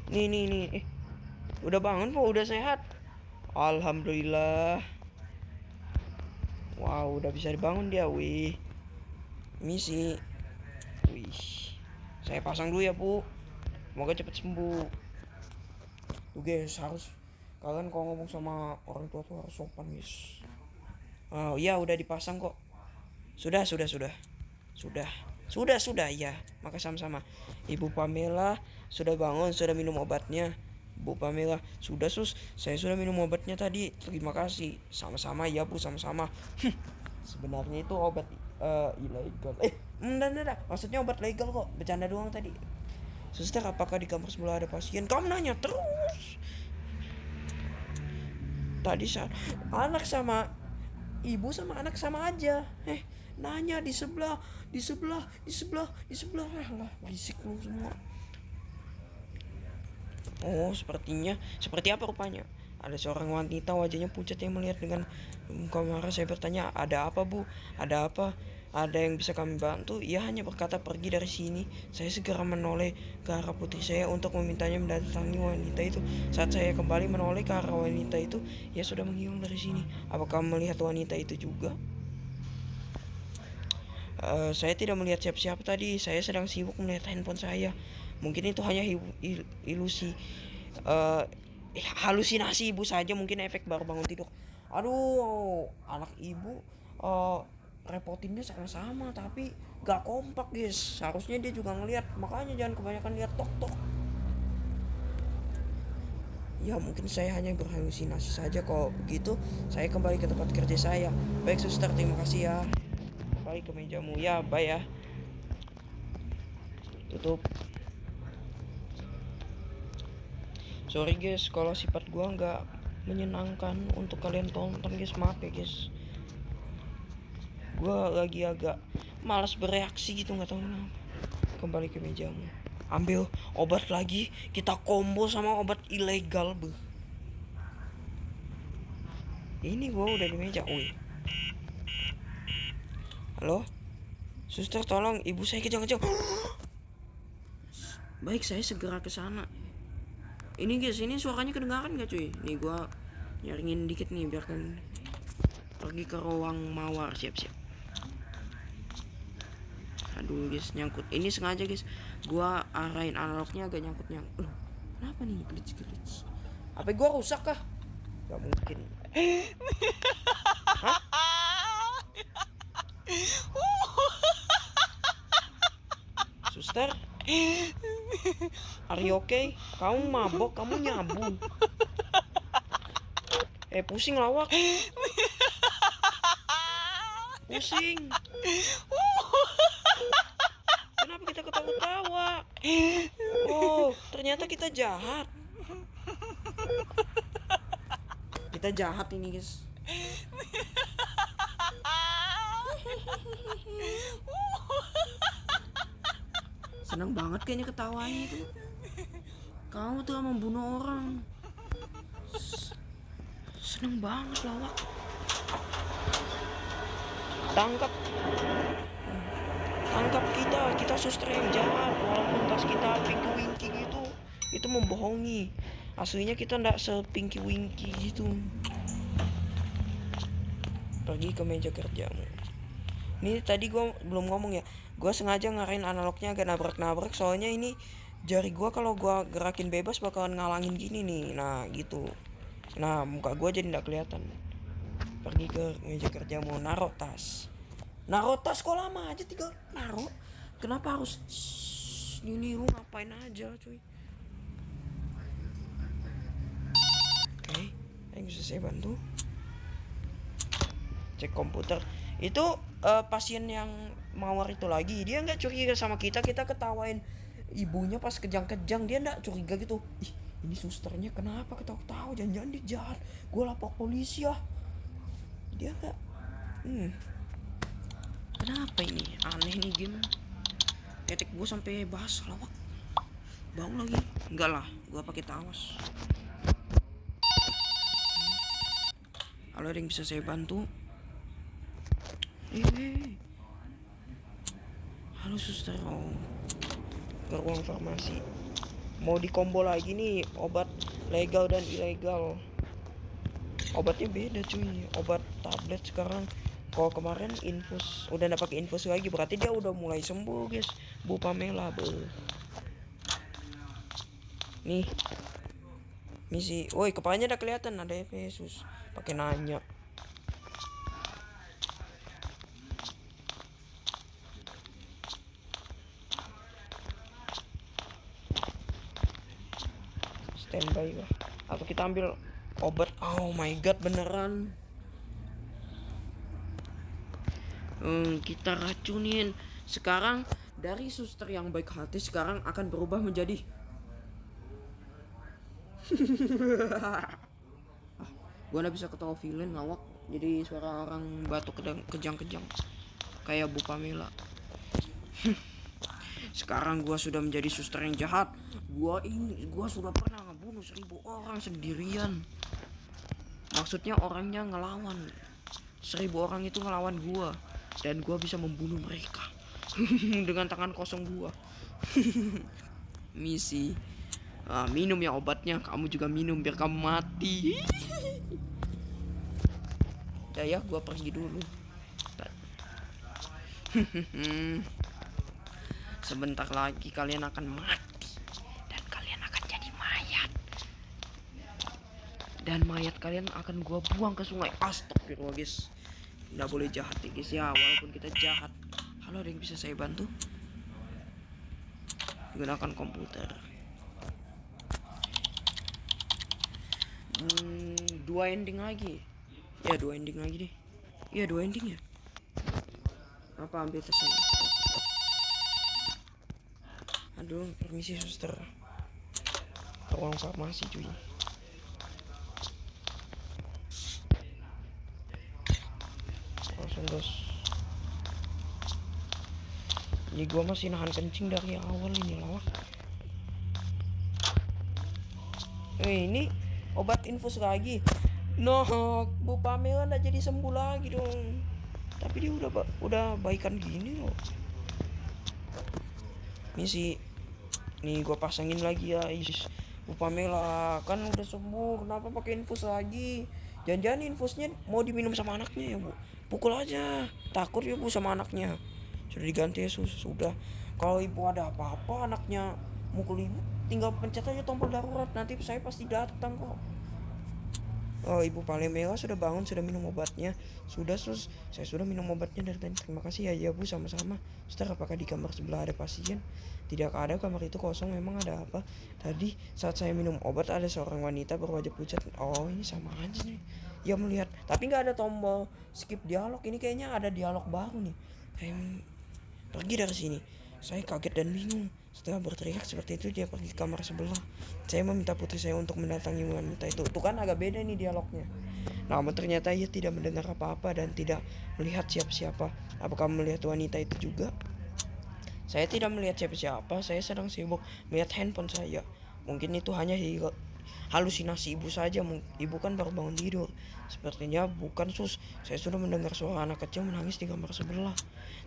Nih. Udah bangun po, udah sehat. Alhamdulillah. Wow, udah bisa dibangun dia, wih. Misi. Wih. Saya pasang dulu ya, Bu. Semoga cepet sembuh. Tuh guys, kalian kalau ngomong sama orang tua tuh harus sopan, guys. Oh iya, udah dipasang kok. Sudah ya. Maka sama-sama. Ibu Pamela sudah bangun, sudah minum obatnya. Bu Pamela, sudah sus, saya sudah minum obatnya tadi. Terima kasih. Sama-sama ya Bu, sama-sama. Sebenarnya itu obat ilegal. Enggak. Maksudnya obat legal kok. Bercanda doang tadi. Suster, apakah di kamar sebelah ada pasien? Kamu nanya terus. Tadi saat anak sama ibu sama anak sama aja. Nanya di sebelah. Lah, berisik lu semua. Oh, seperti apa rupanya? Ada seorang wanita wajahnya pucat yang melihat dengan muka marah. Saya bertanya, ada apa Bu? Ada apa? Ada yang bisa kami bantu? Ia hanya berkata pergi dari sini. Saya segera menoleh ke arah putri saya untuk memintanya mendatangi wanita itu. Saat saya kembali menoleh ke arah wanita itu, ia sudah menghilang dari sini. Apakah melihat wanita itu juga? Saya tidak melihat siapa-siapa tadi. Saya sedang sibuk melihat handphone saya. Mungkin itu hanya ilusi, halusinasi ibu saja. Mungkin efek baru bangun tidur. Aduh, anak ibu repotinnya sama-sama tapi gak kompak guys. Seharusnya dia juga ngelihat. Makanya jangan kebanyakan lihat tok. Ya mungkin saya hanya berhalusinasi saja. Kalau begitu saya kembali ke tempat kerja saya. Baik suster, terima kasih ya. Kembali ke mejamu ya, bye ya. Tutup. Sorry guys kalau sifat gua nggak menyenangkan untuk kalian tonton guys, maaf ya guys. Gua lagi agak malas bereaksi gitu, nggak tahu kenapa. Kembali ke mejamu. Ambil obat lagi, kita combo sama obat ilegal, beuh. Ini gua udah di meja. Halo? Suster, tolong ibu saya kejang-kejang. Baik, saya segera ke sana. Ini guys, ini suaranya kedengaran gak cuy? Nih gua nyaringin dikit nih biarkan pergi ke ruang mawar, siap-siap. Aduh guys, nyangkut. Ini sengaja guys, gua arahin analognya agak nyangkut. Kenapa nih glitch? HP gua rusak kah? Gak mungkin. Hah? Suster, are you okay? Kamu mabok, kamu nyabu. Pusing lawak. Pusing. Kenapa kita ketawa-tawa? Oh, ternyata kita jahat. Kita jahat ini guys. Senang banget kayaknya ketawanya itu. Kamu telah membunuh orang. Senang banget lawak. Tangkap kita suster yang jahat. Walaupun tas kita Pinky Winky gitu, itu membohongi. Aslinya kita ndak sepinky winky gitu. Pergi ke meja kerjamu. Ini tadi gue belum ngomong ya. Gue sengaja ngarahin analognya agak nabrak-nabrak, soalnya ini jari gue kalau gue gerakin bebas bakalan ngalangin gini nih. Nah gitu. Nah muka gue jadi ndak kelihatan. Pergi ke meja kerjamu, naruh tas. Naruh tas kok lama aja tinggal naruh. Kenapa harus ini lu ngapain aja cuy? Oke, yang bisa saya bantu? Cek komputer. Itu pasien yang mawar itu lagi, dia nggak curiga sama kita ketawain ibunya pas kejang-kejang, dia nggak curiga gitu. Ih, ini susternya kenapa ketawa-ketawa, jangan-jangan dia jahat, gue lapor polisi ya. Dia nggak kenapa ini aneh nih game. Ketek gue sampai bahas lawak, bau lagi. Enggak lah, gue pakai tawas. Halo, ada yang bisa saya bantu? Halo suster, ke ruang farmasi. Mau dikombo lagi nih obat legal dan ilegal. Obatnya beda cuy, obat tablet sekarang. Kalau kemarin infus, udah nggak pakai infus lagi, berarti dia udah mulai sembuh guys. Bu Pamela nih misi, woi kepalanya udah kelihatan ada Efesus, pakai nanya. Standby lah, atau kita ambil obat. Oh my god, beneran. Kita racunin. Sekarang dari suster yang baik hati sekarang akan berubah menjadi gue gak bisa ketawa villain lawak, jadi suara orang batuk kejang-kejang kayak Bu Pamela. Sekarang gue sudah menjadi suster yang jahat. Gue sudah pernah ngebunuh 1000 orang sendirian. Maksudnya orangnya ngelawan 1000 orang itu ngelawan gue, dan gue bisa membunuh mereka dengan tangan kosong gue. Misi, minum ya obatnya, kamu juga minum biar kamu mati. Ya gue pergi dulu. Sebentar lagi kalian akan mati, dan kalian akan jadi mayat, dan mayat kalian akan gue buang ke sungai. Astagfirullah guys, nggak boleh jahat ya guys ya, walaupun kita jahat. Halo, ada yang bisa saya bantu? Gunakan komputer. 2 ending lagi ya, 2 ending lagi deh. Iya 2 ending ya. Apa ambil tas saya? Aduh, permisi suster, ke ruang farmasi cuy. Langsung dos. Ini gua masih nahan kencing dari awal ini lawak. Ini obat infus lagi. No, Bu Pamela nggak jadi sembuh lagi dong. Tapi dia udah baikan gini loh. Misi, nih gue pasangin lagi ya. Bu Pamela kan udah sembuh, kenapa pakai infus lagi? Jangan-jangan infusnya mau diminum sama anaknya ya Bu? Pukul aja, takut ya Bu sama anaknya. Sudah diganti ya sudah. Kalau ibu ada apa-apa anaknya mukul ibu, tinggal pencet aja tombol darurat, nanti saya pasti datang kok. Oh, Ibu Pamela sudah bangun, sudah minum obatnya. Sudah sus, saya sudah minum obatnya dari tadi. Terima kasih ya Bu, sama-sama. Suster, apakah di kamar sebelah ada pasien? Tidak ada, kamar itu kosong. Memang ada apa? Tadi saat saya minum obat ada seorang wanita berwajah pucat. Oh, ini sama aja nih. Ya melihat, tapi nggak ada tombol skip dialog. Ini kayaknya ada dialog baru nih. Pergi dari sini. Saya kaget dan bingung. Setelah berteriak seperti itu, dia pergi ke kamar sebelah. Saya meminta putri saya untuk mendatangi wanita itu. Tuh kan agak beda nih dialognya. Namun ternyata ia tidak mendengar apa-apa dan tidak melihat siapa-siapa. Apakah melihat wanita itu juga? Saya tidak melihat siapa-siapa. Saya sedang sibuk melihat handphone saya. Mungkin itu hanya halusinasi ibu saja. Ibu kan baru bangun tidur. Sepertinya bukan, sus. Saya sudah mendengar suara anak kecil menangis di kamar sebelah.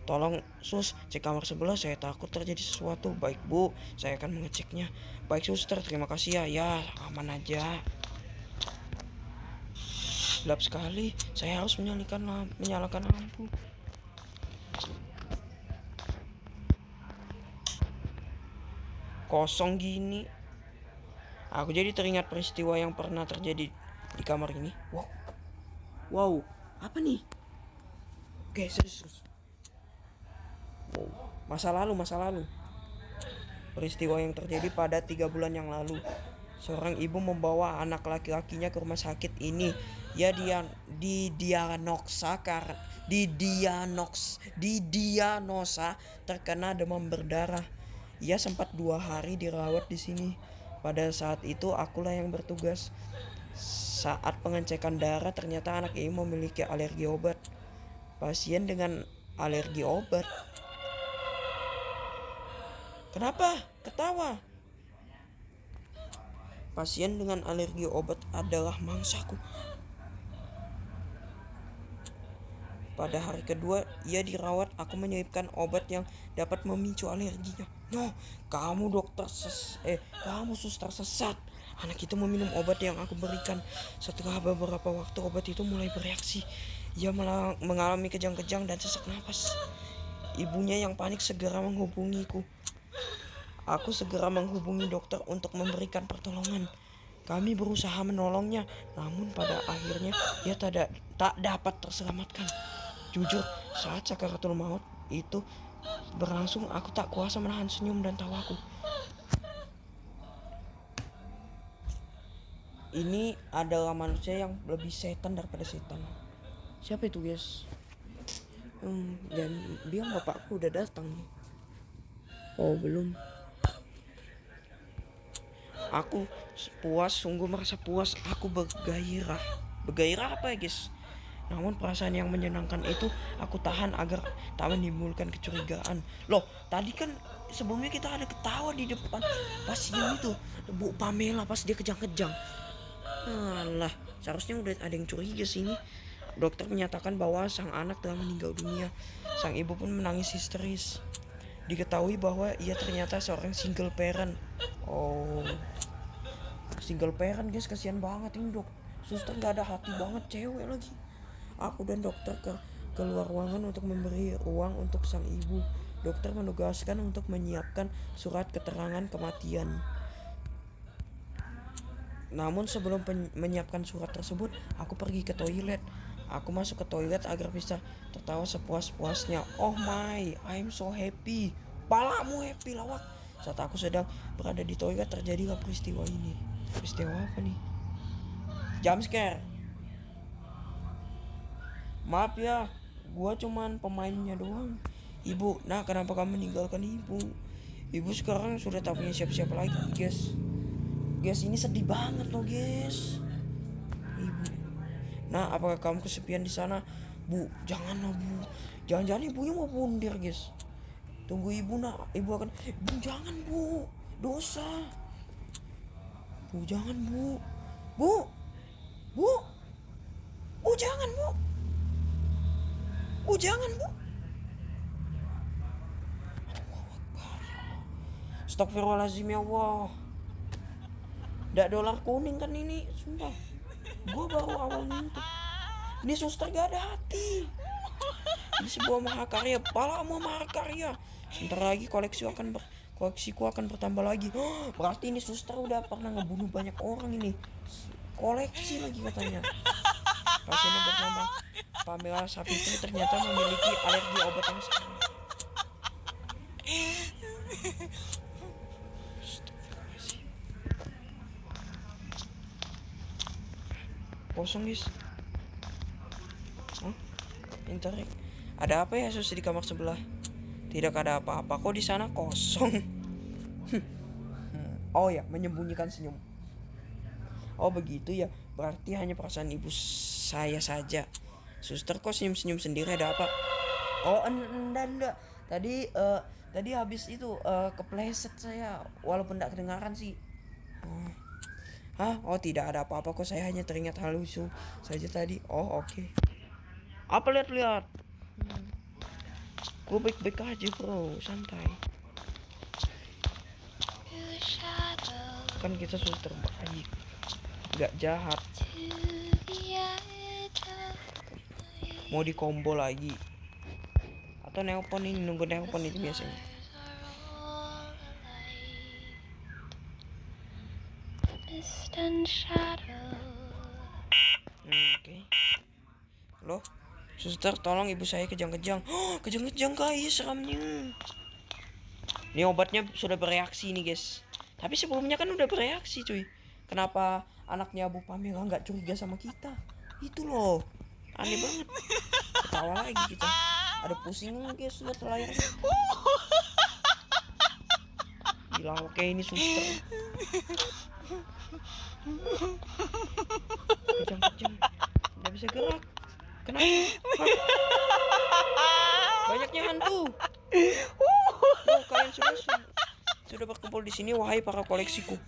Tolong sus, cek kamar sebelah, saya takut terjadi sesuatu. Baik bu, saya akan mengeceknya. Baik suster, terima kasih ya. Ya, aman aja. Gelap sekali, saya harus menyalakan lampu. Kosong gini. Aku jadi teringat peristiwa yang pernah terjadi di kamar ini. Wow, apa nih? Oke, serius. Wow. Masa lalu. Peristiwa yang terjadi pada 3 bulan yang lalu. Seorang ibu membawa anak laki-lakinya ke rumah sakit ini. Ia didiagnosa terkena demam berdarah. Ia sempat 2 hari dirawat di sini. Pada saat itu akulah yang bertugas. Saat pengecekan darah ternyata anak ini memiliki alergi obat. Pasien dengan alergi obat. Kenapa? Ketawa. Pasien dengan alergi obat adalah mangsaku. Pada hari kedua ia dirawat, aku menyelipkan obat yang dapat memicu alerginya. No, kamu kamu suster sesat. Anak itu meminum obat yang aku berikan. Setelah beberapa waktu obat itu mulai bereaksi. Ia mengalami kejang-kejang dan sesak napas. Ibunya yang panik segera menghubungiku. Aku segera menghubungi dokter untuk memberikan pertolongan. Kami berusaha menolongnya, namun pada akhirnya ia tak dapat terselamatkan. Jujur, saat sakaratul maut itu berlangsung, aku tak kuasa menahan senyum dan tawaku. Ini adalah manusia yang lebih setan daripada setan. Siapa itu, guys? Dan bilang bapakku udah datang. Oh, belum. Aku sungguh merasa puas. Aku bergairah. Bergairah apa ya, guys? Namun perasaan yang menyenangkan itu aku tahan agar tak menimbulkan kecurigaan. Loh, tadi kan sebelumnya kita ada ketawa di depan pasien itu, Bu Pamela, pas dia kejang-kejang. Alah, seharusnya udah ada yang curiga sini. Dokter menyatakan bahwa sang anak telah meninggal dunia. Sang ibu pun menangis histeris. Diketahui bahwa ia ternyata seorang single parent. Oh, single parent, guys, kasihan banget ini, dok. Suster gak ada hati banget, cewek lagi. Aku dan dokter keluar ruangan untuk memberi ruang untuk sang ibu. Dokter menugaskan untuk menyiapkan surat keterangan kematian. Namun sebelum menyiapkan surat tersebut, aku pergi ke toilet. Aku masuk ke toilet agar bisa tertawa sepuas-puasnya. Oh my, I'm so happy. Palamu happy lawak. Saat aku sedang berada di toilet terjadilah peristiwa ini. Peristiwa apa nih? Jump scare. Maaf ya, gua cuman pemainnya doang. Ibu, nah kenapa kamu meninggalkan ibu? Ibu sekarang sudah tak punya siapa-siapa lagi, guys. Guys, ini sedih banget loh, guys. Ibu. Nah, apakah kamu kesepian di sana? Bu, jangan loh, Bu. Jangan-jangan ibunya mau pundir, guys. Tunggu ibu, nak. Ibu akan, Bu, jangan, Bu. Dosa. Bu, jangan, Bu. Bu. Bu. Bu, jangan, Bu. Bu, jangan, Bu. Astagfirullahaladzim, ya Allah. Nggak dolar kuning kan ini, sumpah. Gue baru awal nyentuh. Ini suster gak ada hati. Ini sebuah mahakarya. Palamu mahakarya. Sebentar lagi koleksiku akan bertambah lagi. Berarti ini suster udah pernah ngebunuh banyak orang ini. Koleksi lagi katanya. Pasiennya bernama Pamela Savitri ternyata memiliki alergi obat yang sama. Kosong, guys. Internet. Ada apa ya, sus, di kamar sebelah? Tidak ada apa-apa kok, di sana kosong. Oh ya, menyembunyikan senyum. Oh begitu ya, berarti hanya perasaan ibu saya saja. Suster kok senyum-senyum sendiri, ada apa? Oh enggak. Tadi habis itu kepleset saya, walaupun enggak kedengaran sih. Hah? Oh, tidak ada apa-apa kok, saya hanya teringat hal lucu saja tadi. Oh, oke. Apa lihat-lihat? Gue baik-baik aja bro, santai. Kan kita suster baik, gak jahat. Mau di combo lagi atau nelpon ini, nunggu nelpon itu biasanya. Oke. Loh, suster tolong ibu saya kejang-kejang. Oh, kejang-kejang guys, seramnya. Ini obatnya sudah bereaksi nih guys. Tapi sebelumnya kan udah bereaksi cuy. Kenapa anaknya Bu Pamela nggak curiga sama kita? Itu loh, aneh banget. Ketawa lagi kita. Ada pusing guys, lihat layarnya. Gila, oke ini suster. Kejang-kejang, nggak bisa gerak. Kenapa? Hah? Banyaknya hantu. Oh, kalian sudah berkumpul di sini, wahai para koleksiku.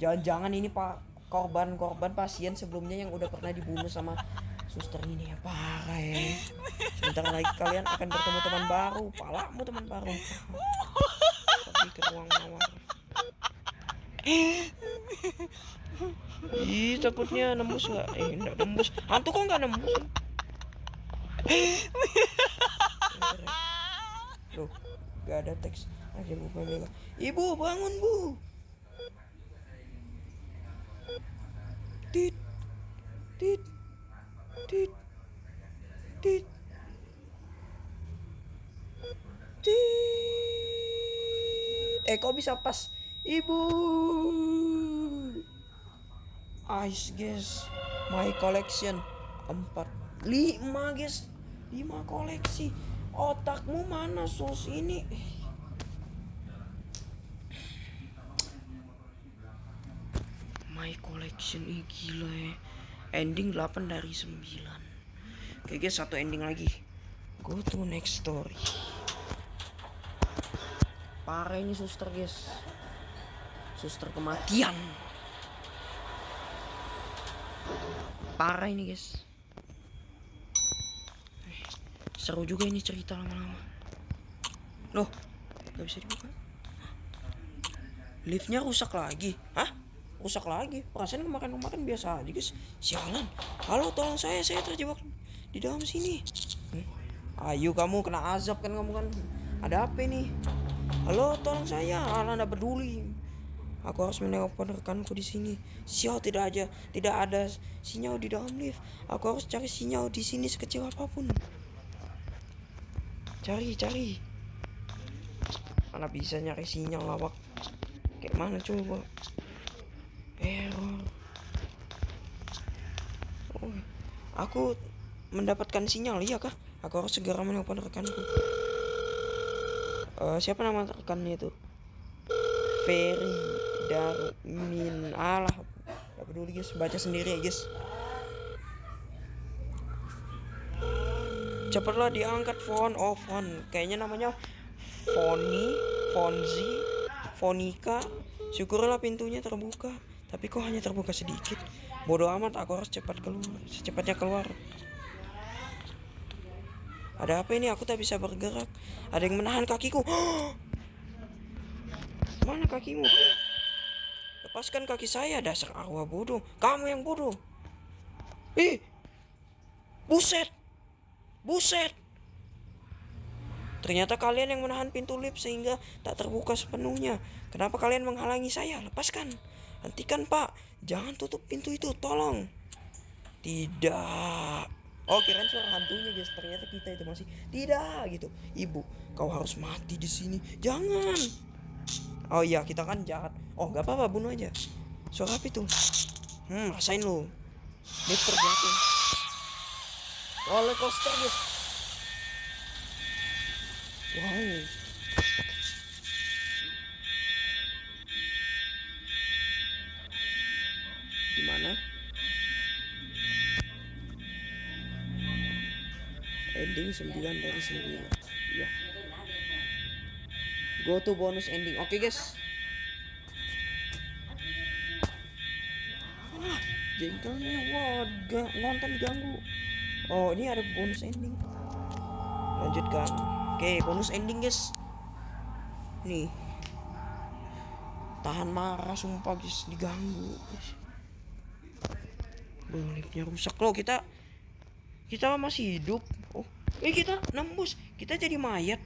Jangan-jangan ini pak korban pasien sebelumnya yang udah pernah dibunuh sama suster ini ya, parah ya. Sebentar lagi kalian akan bertemu teman baru, palamu teman baru. Pergi ke ruang mawar. Ih, takutnya nembus gak? Enggak nembus. Hantu kok nggak nembus? Loh, gak ada teks. Akhirnya Bu Pamela. Ibu bangun bu. Tit, tit, tit, tit, tit. Kok bisa pas? Ibu. Ice guys, my collection 5 guys, 5 koleksi. Otakmu mana sus ini? My collection ini gila ya. Ending 8 dari 9. Oke guys, satu ending lagi. Go to next story. Parah ini suster guys. Suster kematian. Parah ini guys. Seru juga ini cerita lama-lama. Loh, gak bisa dibuka. Liftnya rusak lagi. Hah? Rusak lagi? Perasaan kemarin biasa aja guys. Sialan. Halo, tolong saya terjebak di dalam sini. Ayo kamu kena azab kan kamu kan. Ada apa ini? Halo, tolong saya. Alah, nggak peduli. Aku harus menelpon rekanku di sini. Sial, tidak ada sinyal di dalam lift. Aku harus cari sinyal di sini sekecil apapun. Cari. Mana bisa nyari sinyal lawak? Kayak mana coba? Error. Oh, aku mendapatkan sinyal, iya kah? Aku harus segera menelpon rekanku. Siapa nama rekannya itu? Ferry Darmin. Alah, gak peduli guys, baca sendiri ya guys. Cepatlah diangkat phone. Oh, phone. Kayaknya namanya Fonzi, Fonika. Syukurlah pintunya terbuka. Tapi kok hanya terbuka sedikit. Bodoh amat, aku harus secepatnya keluar. Ada apa ini? Aku tak bisa bergerak. Ada yang menahan kakiku. Mana kakimu? Lepaskan kaki saya, dasar arwah bodoh. Kamu yang bodoh. Buset. Ternyata kalian yang menahan pintu lift sehingga tak terbuka sepenuhnya. Kenapa kalian menghalangi saya? Lepaskan. Hentikan pak. Jangan tutup pintu itu, tolong. Tidak. Oh, kirain suara hantunya guys. Ternyata kita itu masih tidak gitu. Ibu, kau harus mati di sini. Jangan. Oh iya, kita kan jahat. Oh, gak apa-apa, bunuh aja. Suara apa itu? Rasain lu. Lift terjatuh. Roller coaster guys. Wow. Gimana? Ending 9 dari 9. Iya. Go to bonus ending. Oke guys. Jengkelnya, wah, nonton diganggu. Oh, ini ada bonus ending. Lanjutkan. Oke, bonus ending guys. Nih. Tahan marah sumpah guys, diganggu guys. Liftnya rusak loh, kita masih hidup. Oh, kita nembus. Kita jadi mayat.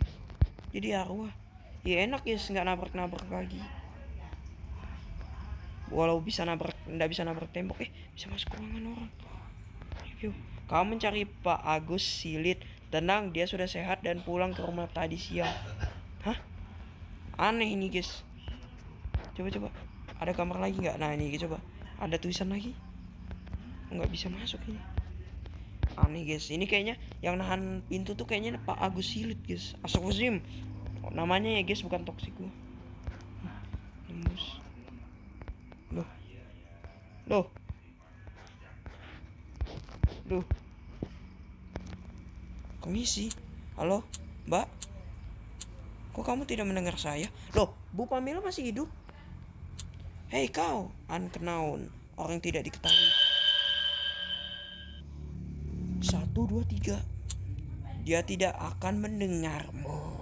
Jadi arwah. Ya enak guys, nggak nabrak lagi. Walau nggak bisa nabrak tembok, bisa masuk ruangan orang. Review. Kamu mencari Pak Agus Silit. Tenang, dia sudah sehat dan pulang ke rumah tadi siang. Hah? Aneh ini guys. Coba. Ada kamar lagi nggak? Nah ini coba. Ada tulisan lagi. Nggak bisa masuk ini. Aneh guys. Ini kayaknya yang nahan pintu tuh kayaknya Pak Agus Silit guys. Astagfirullahaladzim. Namanya ya guys, bukan toksik gua. Nembus. Loh. Komisi. Halo, Mbak. Kok kamu tidak mendengar saya? Loh, Bu Pamela masih hidup? Hei kau, unknown, orang tidak diketahui. 1, 2, 3. Dia tidak akan mendengarmu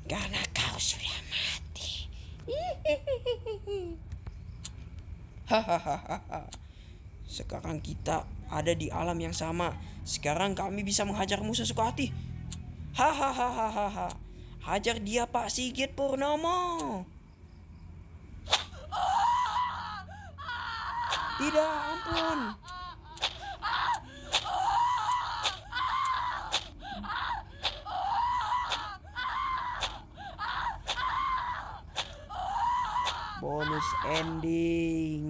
karena kau sudah mati. Hahaha. Sekarang kita ada di alam yang sama. Sekarang kami bisa menghajarmu sesuka hati. Hahaha. Hajar dia Pak Sigit Purnomo. Tidak, ampun. Bonus ending.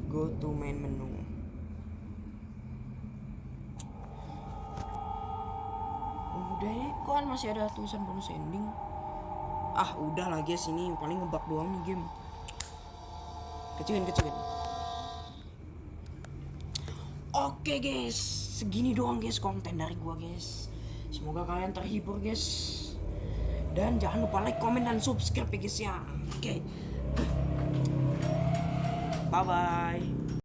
Go to main menu. Udah ya, kan masih ada tulisan bonus ending. Udah lah guys, ini paling ngebug doang nih game. Kecilin. Oke guys, segini doang guys konten dari gua guys. Semoga kalian terhibur guys. Dan jangan lupa like, komen, dan subscribe ya guys ya. Oke. Bye bye.